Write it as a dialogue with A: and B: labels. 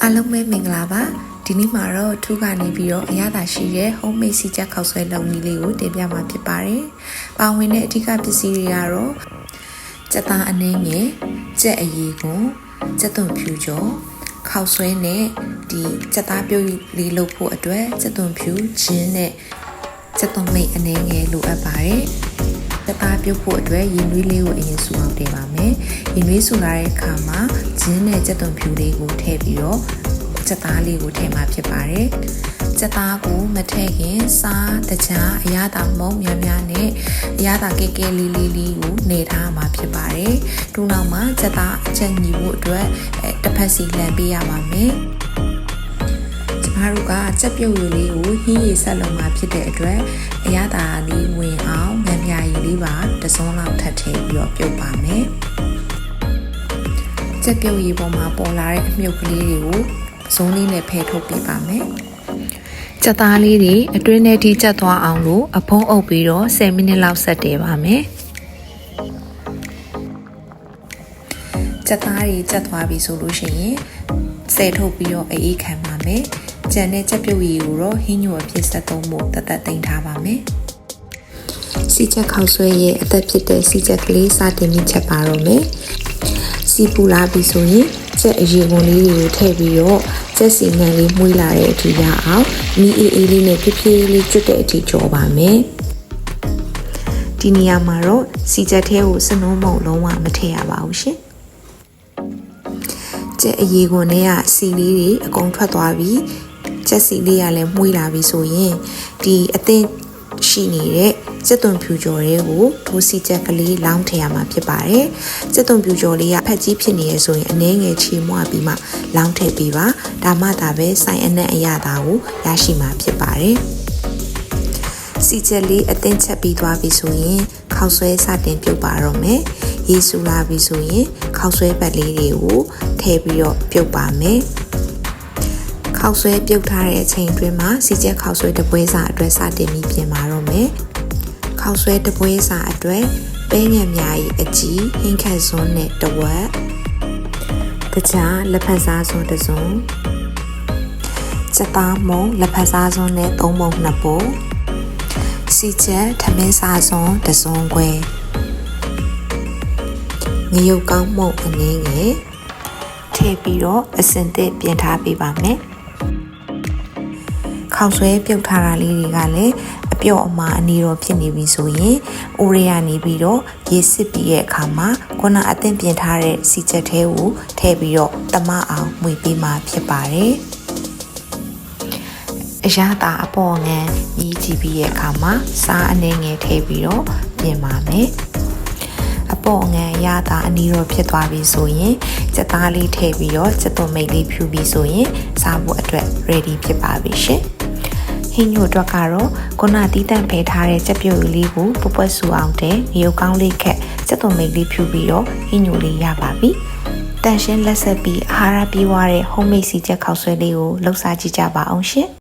A: အားလုံးပဲမင်္ဂလာပါဒီနေ့မှာတော့ထူးကနေပြီးတော့အရသာရှိတဲ့ homemade စီချက်ခောက်ဆွဲလုပ်နည်းလေးကိုတင်ပြမှာဖြစ်ပါတယ်။ပါဝင်တဲ့အဓိကပစ္စည်းတွေကတော့ကြက်သားအနှင်းငယ်ကြက်အရည်ကွန်ကြက်သွန်ဖြူကျော်ခောက်ဆွဲနဲ့ဒီကြက်သားပြုတ်လေးလုပ်ဖို့အတွက်ကြက်သွန်ဖြူဂျင်းနဲ့ကြက်သွန်မိတ်အနှင်းငယ်လိုအပ်ပါတယ်။ကြက်သားပြုတ်ဖို့အတွက်ရင်နွေးလေးကိုအရင်စုအောင်တင်ပါမယ်။ရင်နွေးစုလာတဲ့အခါမှာဂျင်းနဲ့ကြက်သွန်ဖြူလေးကိုထည့်ပြီးတော့ကြက်သားလေးကိုထည့်မှာဖြစ်ပါတယ်။ကြက်သားကိုမထည့်ခင်စားတကြားအရသာမုံများများနဲ့အရသာကဲကဲလေးလေးကိုနေထားမှာဖြစ်ပါတယ်။ထို့နောက်မှာကြက်သားအချက်ညီဖို့အတွက်တစ်ဖက်စီလှန်ပေးရပါမယ်။ကျမတို့ကကြက်ပြုတ်ရည်လေးကိုဟင်းရည်ဆက်လုံးမှာဖြစ်တဲ့အတွက်အရသာလေးဝင်အောင်ငန်းပြာရည်လေးပါတစ်စုံလောက်ထပ်ထည့်ပြီးတော့ပြုတ်ပါမယ်။ကြက်ပြုတ်ရည်ပေါ်မှာပေါ်လာတဲ့အမြုပ်ကလေးတွေကိုဇုံးလေးနဲ့ဖယ်ထုတ်ပြပါမယ်။ကြက်သားလေးတွေအတွင်းထဲထိကျသွားအောင်လို့အဖုံးအုပ်ပြီးတော့10မိနစ်လောက်ဆက်တည်ပါမယ်။ကြက်သားတွေကျက်သွားပြီဆိုလို့ရှိရင်ဆယ်ထုတ်ပြီးတော့အေးခံပါမယ်။ကြံတဲ့ကြက်ပြုတ်ရည်ကိုတော့ဟင်းညို့အဖြစ်ဆက်သုံးဖို့တသက်သိမ်းထားပါမယ်။စီချက်ခောက်ဆွဲရဲ့အသက်ဖြစ်တဲ့စီချက်ကလေးစတင်မိချက်ပါတော့မယ်။စီပူလာပြီဆိုရင်ကြက်အရည်ကွန်လေးတွေကိုထည့်ပြီးတော့ကြက်စီနံလေးမှုေးလာတဲ့အထိရအောင်မီအေးလေးနဲ့ဖြည်းဖြည်းလေးကျွတ်တဲ့အထိကြော်ပါမယ်။ဒီနေရာမှာတော့စီချက်ထဲကိုစနှုံးမုံလုံးဝမထည့်ရပါဘူးရှင်။ကြက်အရည်ကွန်တွေကစီလေးတွေအကုန်ထွက်သွားပြီးကြက်စီလေးကလည်းမှုေးလာပြီဆိုရင်ဒီအသင်းရှိနေတဲ့ကြက်သွန်ဖြူကျော်တွေကိုထိုးစီချက်ကလေးလောင်းထည့်ရမှာဖြစ်ပါတယ်။ကြက်သွန်ဖြူကျော်လေးကဖက်ကြီးဖြစ်နေရဆိုရင်အနည်းငယ်ချေမွပြီးမှလောင်းထည့်ပေးပါ။ဒါမှသာပဲစိုင်အနက်အရသာကိုရရှိမှာဖြစ်ပါတယ်။စီချက်လေးအသင်းချက်ပြီးသွားပြီဆိုရင်ခောက်ဆွဲစတင်ပြုတ်ပါတော့မယ်။ရေစူလာပြီဆိုရင်ခောက်ဆွဲပတ်လေးတွေကိုထည့်ပြီးတော့ပြုတ်ပါမယ်။ခောက်ဆွဲပြုတ်ထားတဲ့အချိန်အတွင်းမှာစီချက်ခောက်ဆွဲတပွဲစာအတွက်စတင်ပြီးပြင်ပါတော့မယ်။ခောက်ဆွဲတပွဲစာအတွက်ပဲငယ်များ၏အကြီးဟင်းခတ်စွန်းနဲ့တဝက်တကြားလက်ဖက်စားစွန်းတစ်စုံချက်သားမုံလက်ဖက်စားစွန်းနဲ့3ပုံ2ပုံစီချက်ထမင်းစားစွန်းတစ်စုံခွဲငရုတ်ကောင်းမုံအနည်းငယ်ထည့်ပြီးတော့အစင်သစ်ပြင်ထားပေးပါမယ်။ခောက်ဆွဲပြုတ်ထားတာလေးတွေကလည်းအပြော့အမာအနီရောဖြစ်နေပြီဆိုရင်အိုရီယာနေပြီးတော့ရေစစ်ပြီးတဲ့အခါမှာခုနအသင့်ပြင်ထားတဲ့စီချက်သေးကိုထည့်ပြီးတော့တမအောင်မှွေပေးမှဖြစ်ပါတယ်။အရသာအပေါ်ငန်းညီးကြည့်ပြီးတဲ့အခါမှာစားအနေငယ်ထည့်ပြီးတော့ပြင်ပါမယ်။အပေါ်ငန်းရတာအနီရောဖြစ်သွားပြီဆိုရင်ကြက်သားလေးထည့်ပြီးတော့ကြက်သွန်မိတ်လေးဖြူပြီးဆိုရင်စားဖို့အတွက် ready ဖြစ်ပါပြီရှင်။ဟင်းညို့အတွက်ကတော့ခုနတီးတန့်ဖယ်ထားတဲ့ကြက်ပြုတ်လေးကိုပွပွဆူအောင်တဲ့ငရုတ်ကောင်းလေးခက်ကြက်သွန်မိတ်လေးဖြူပြီးတော့ဟင်းညို့လေးရပါပြီ။တန်ရှင်းလက်ဆက်ပြီးအာဟာရပြည့်ဝတဲ့ homemade စီချက်ခောက်ဆွဲလေးကိုလှုပ်ရှားကြည့်ကြပါအောင်ရှင်။